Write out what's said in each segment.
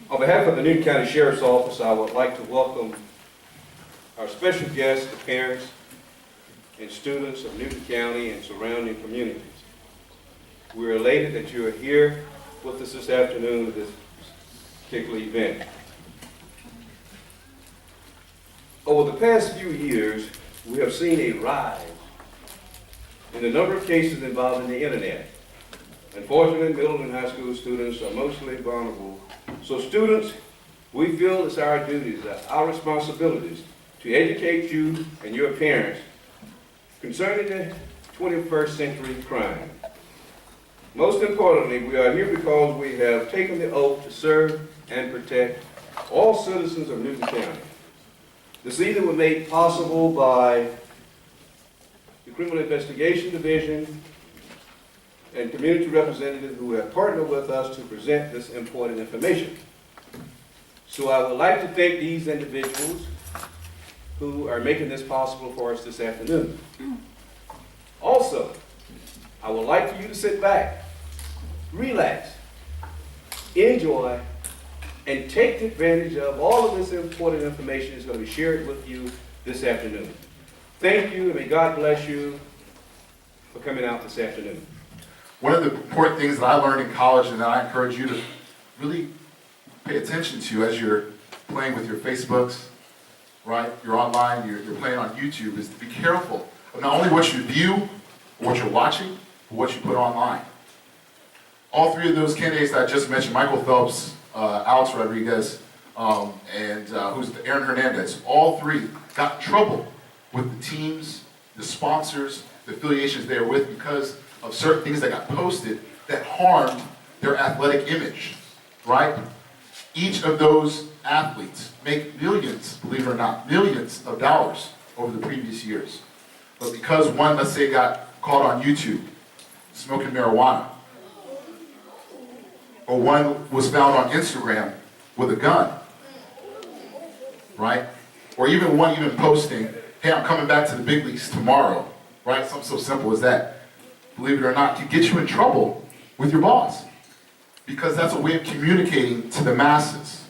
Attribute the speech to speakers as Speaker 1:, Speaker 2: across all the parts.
Speaker 1: On behalf of the Newton County Sheriff's Office, I would like to welcome our special guests, the parents and students of Newton County and surrounding communities. We're elated that you are here with us this afternoon at this particular event. Over the past few years, we have seen a rise in the number of cases involving the internet. Unfortunately, middle and high school students are mostly vulnerable. So students, we feel it's our duties, our responsibilities to educate you and your parents concerning the 21st century crime. Most importantly, we are here because we have taken the oath to serve and protect all citizens of Newton County. This evening was made possible by the Criminal Investigation Division and community representatives who have partnered with us to present this important information. So I would like to thank these individuals who are making this possible for us this afternoon. Also, I would like for you to sit back, relax, enjoy, and take advantage of all of this important information that's going to be shared with you this afternoon. Thank you, and may God bless you for coming out this afternoon.
Speaker 2: One of the important things that I learned in college and that I encourage you to really pay attention to as you're playing with your Facebooks, right? You're online, you're playing on YouTube, is to be careful of not only what you view or what you're watching, but what you put online. All three of those candidates that I just mentioned, Michael Phelps, Alex Rodriguez, and who's Aaron Hernandez, all three got in trouble with the teams, the sponsors, the affiliations they were with because of certain things that got posted that harmed their athletic image, right? Each of those athletes make millions, believe it or not, millions of dollars over the previous years. But because one, let's say, got caught on YouTube smoking marijuana, or one was found on Instagram with a gun, right? Or even one posting, hey, I'm coming back to the big leagues tomorrow, right? Something so simple as that, believe it or not, can get you in trouble with your boss. Because that's a way of communicating to the masses.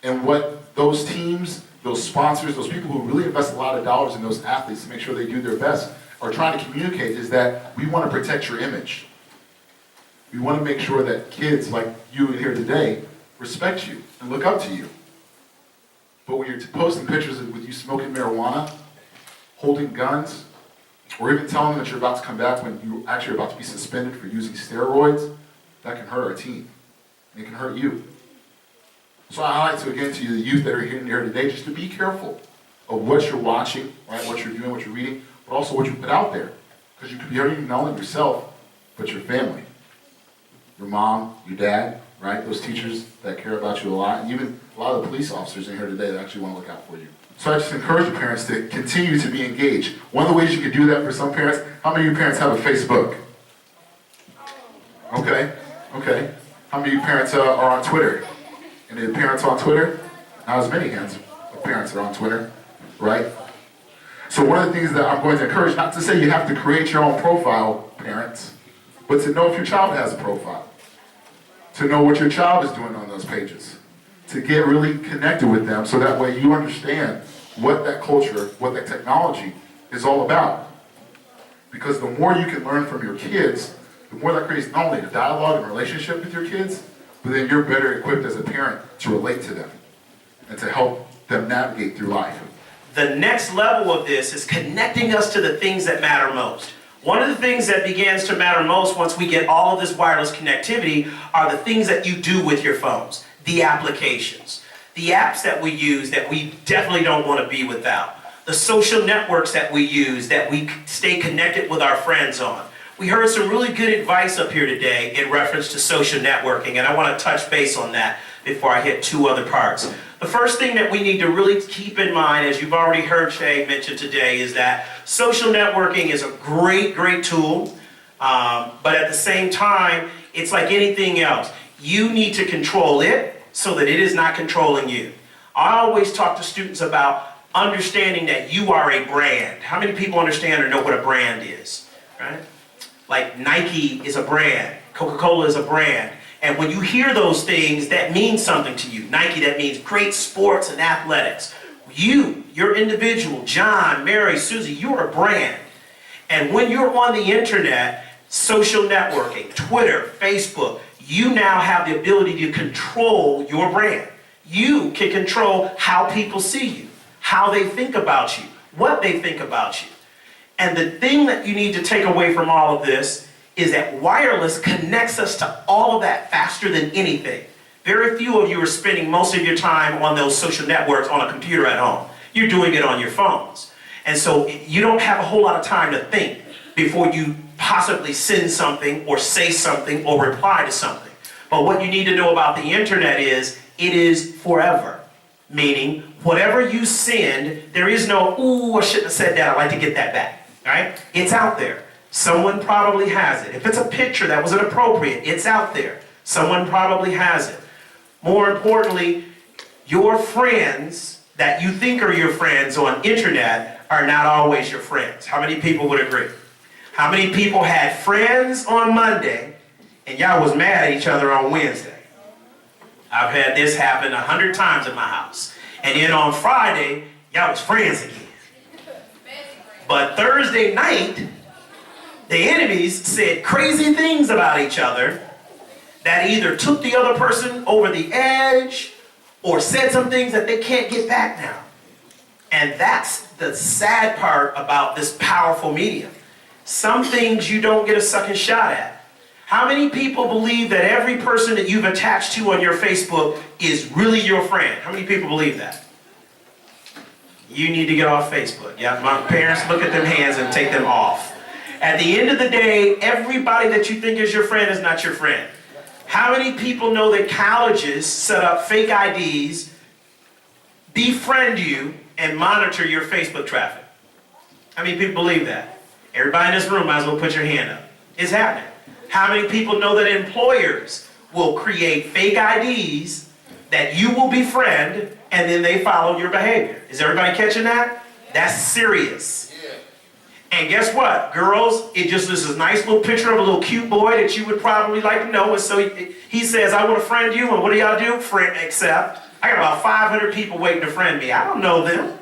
Speaker 2: And what those teams, those sponsors, those people who really invest a lot of dollars in those athletes to make sure they do their best are trying to communicate is that we want to protect your image. We want to make sure that kids like you here today respect you and look up to you. But when you're posting pictures with you smoking marijuana, holding guns, or even telling them that you're about to come back when you actually are about to be suspended for using steroids, that can hurt our team. And it can hurt you. So I highlight to again to you, the youth that are here today, just to be careful of what you're watching, right? What you're doing, what you're reading, but also what you put out there. Because you could be hurting not only yourself, but your family. Your mom, your dad, right? Those teachers that care about you a lot, and even a lot of the police officers in here today that actually want to look out for you. So I just encourage the parents to continue to be engaged. One of the ways you can do that for some parents, how many of you parents have a Facebook? Okay. How many of you parents are on Twitter? Any of the parents on Twitter? Not as many hands of parents are on Twitter, right? So one of the things that I'm going to encourage, not to say you have to create your own profile, parents, but to know if your child has a profile. To know what your child is doing on those pages. To get really connected with them so that way you understand what that culture, what that technology is all about. Because the more you can learn from your kids, the more that creates not only a dialogue and relationship with your kids, but then you're better equipped as a parent to relate to them and to help them navigate through life.
Speaker 3: The next level of this is connecting us to the things that matter most. One of the things that begins to matter most once we get all of this wireless connectivity are the things that you do with your phones, the applications, the apps that we use that we definitely don't want to be without, the social networks that we use that we stay connected with our friends on. We heard some really good advice up here today in reference to social networking, and I want to touch base on that before I hit two other parts. The first thing that we need to really keep in mind, as you've already heard Shay mention today, is that social networking is a great tool, but at the same time, it's like anything else. You need to control it so that it is not controlling you. I always talk to students about understanding that you are a brand. How many people understand or know what a brand is, right? Like Nike is a brand, Coca-Cola is a brand. And when you hear those things, that means something to you. Nike, that means great sports and athletics. You're individual, John, Mary, Susie, you're a brand. And when you're on the internet, social networking, Twitter, Facebook, you now have the ability to control your brand. You can control how people see you, how they think about you, what they think about you. And the thing that you need to take away from all of this is that wireless connects us to all of that faster than anything. Very few of you are spending most of your time on those social networks on a computer at home. You're doing it on your phones. And so you don't have a whole lot of time to think before you possibly send something or say something or reply to something. But what you need to know about the internet is it is forever. Meaning, whatever you send, there is no, ooh, I shouldn't have said that, I'd like to get that back. Right? It's out there. Someone probably has it. If it's a picture that was inappropriate, it's out there. Someone probably has it. More importantly, your friends that you think are your friends on internet are not always your friends. How many people would agree? How many people had friends on Monday and y'all was mad at each other on Wednesday? I've had this happen 100 times in my house. And then on Friday, y'all was friends again. But Thursday night, the enemies said crazy things about each other that either took the other person over the edge or said some things that they can't get back now. And that's the sad part about this powerful medium. Some things you don't get a second shot at. How many people believe that every person that you've attached to on your Facebook is really your friend? How many people believe that? You need to get off Facebook. Yeah, my parents look at them hands and take them off. At the end of the day, everybody that you think is your friend is not your friend. How many people know that colleges set up fake IDs, befriend you, and monitor your Facebook traffic? How many people believe that? Everybody in this room might as well put your hand up. It's happening. How many people know that employers will create fake IDs that you will befriend and then they follow your behavior? Is everybody catching that? That's serious. And guess what, girls? It just is a nice little picture of a little cute boy that you would probably like to know. And so he says, I want to friend you. And what do y'all do? Accept. I got about 500 people waiting to friend me. I don't know them.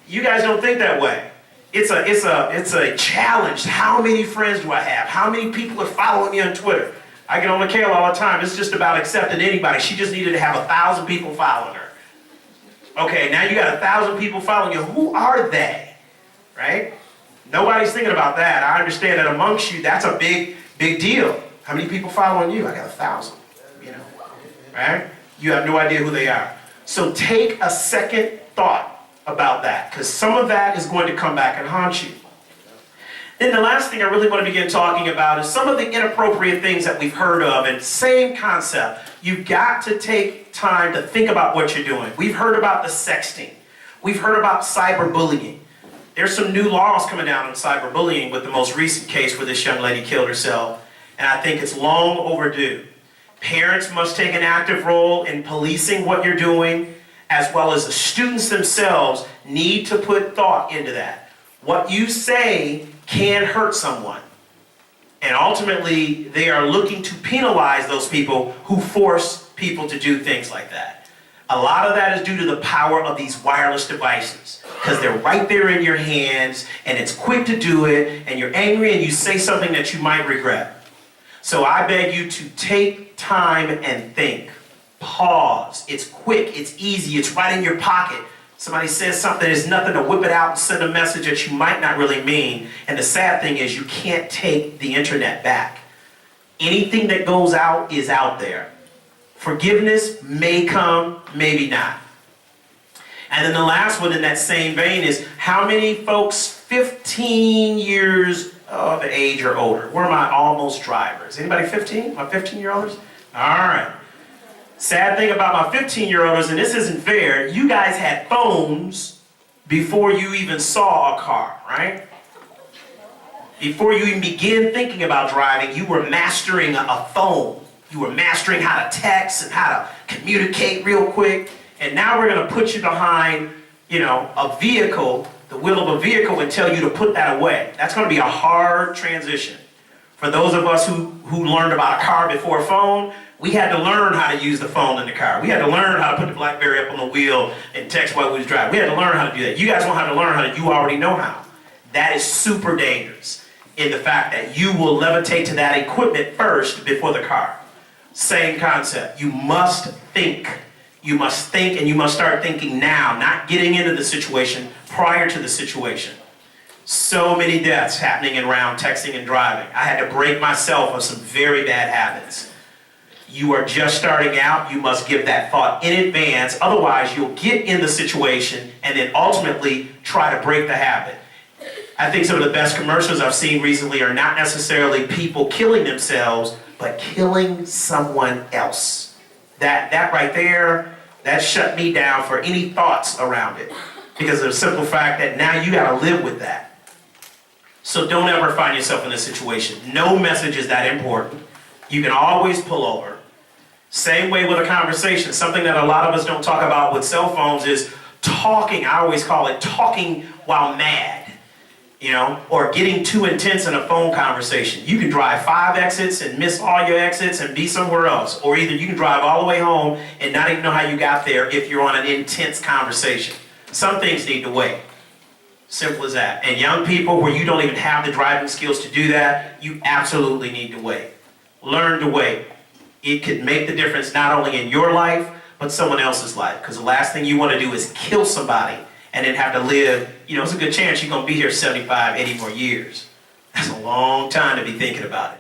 Speaker 3: You guys don't think that way. It's a challenge. How many friends do I have? How many people are following me on Twitter? I get on Michaela all the time. It's just about accepting anybody. She just needed to have 1,000 people following her. Okay, now you got 1,000 people following you. Who are they? Right? Nobody's thinking about that. I understand that amongst you, that's a big deal. How many people following you? I got 1,000. You know, right? You have no idea who they are. So take a second thought about that, because some of that is going to come back and haunt you. Then the last thing I really want to begin talking about is some of the inappropriate things that we've heard of, and same concept. You've got to take time to think about what you're doing. We've heard about the sexting. We've heard about cyberbullying. There's some new laws coming down on cyberbullying with the most recent case where this young lady killed herself, and I think it's long overdue. Parents must take an active role in policing what you're doing, as well as the students themselves need to put thought into that. What you say can hurt someone. And ultimately, they are looking to penalize those people who force people to do things like that. A lot of that is due to the power of these wireless devices, because they're right there in your hands, and it's quick to do it, and you're angry and you say something that you might regret. So I beg you to take time and think. Pause. It's quick, it's easy, it's right in your pocket. Somebody says something, there's nothing to whip it out and send a message that you might not really mean. And the sad thing is you can't take the internet back. Anything that goes out is out there. Forgiveness may come, maybe not. And then the last one in that same vein is, how many folks 15 years of age or older? Where are my almost drivers? Anybody 15? My 15-year-olds? All right. Sad thing about my 15-year-olds, and this isn't fair, you guys had phones before you even saw a car, right? Before you even began thinking about driving, you were mastering a phone. You were mastering how to text and how to communicate real quick. And now we're going to put you behind, a vehicle, the wheel of a vehicle, and tell you to put that away. That's going to be a hard transition. For those of us who learned about a car before a phone, we had to learn how to use the phone in the car. We had to learn how to put the BlackBerry up on the wheel and text while we was driving. We had to learn how to do that. You guys won't have to learn how to, you already know how. That is super dangerous in the fact that you will levitate to that equipment first before the car. Same concept. You must think. You must think, and you must start thinking now, not getting into the situation prior to the situation. So many deaths happening around texting and driving. I had to break myself of some very bad habits. You are just starting out, you must give that thought in advance, otherwise you'll get in the situation and then ultimately try to break the habit. I think some of the best commercials I've seen recently are not necessarily people killing themselves, but killing someone else. That right there, that shut me down for any thoughts around it. Because of the simple fact that now you gotta live with that. So don't ever find yourself in this situation. No message is that important. You can always pull over. Same way with a conversation. Something that a lot of us don't talk about with cell phones is talking. I always call it talking while mad, you know, or getting too intense in a phone conversation. You can drive 5 exits and miss all your exits and be somewhere else. Or either you can drive all the way home and not even know how you got there if you're on an intense conversation. Some things need to wait. Simple as that. And young people where you don't even have the driving skills to do that, you absolutely need to wait. Learn to wait. It could make the difference not only in your life, but someone else's life. Because the last thing you want to do is kill somebody and then have to live, you know, it's a good chance you're going to be here 75, 80 more years. That's a long time to be thinking about it.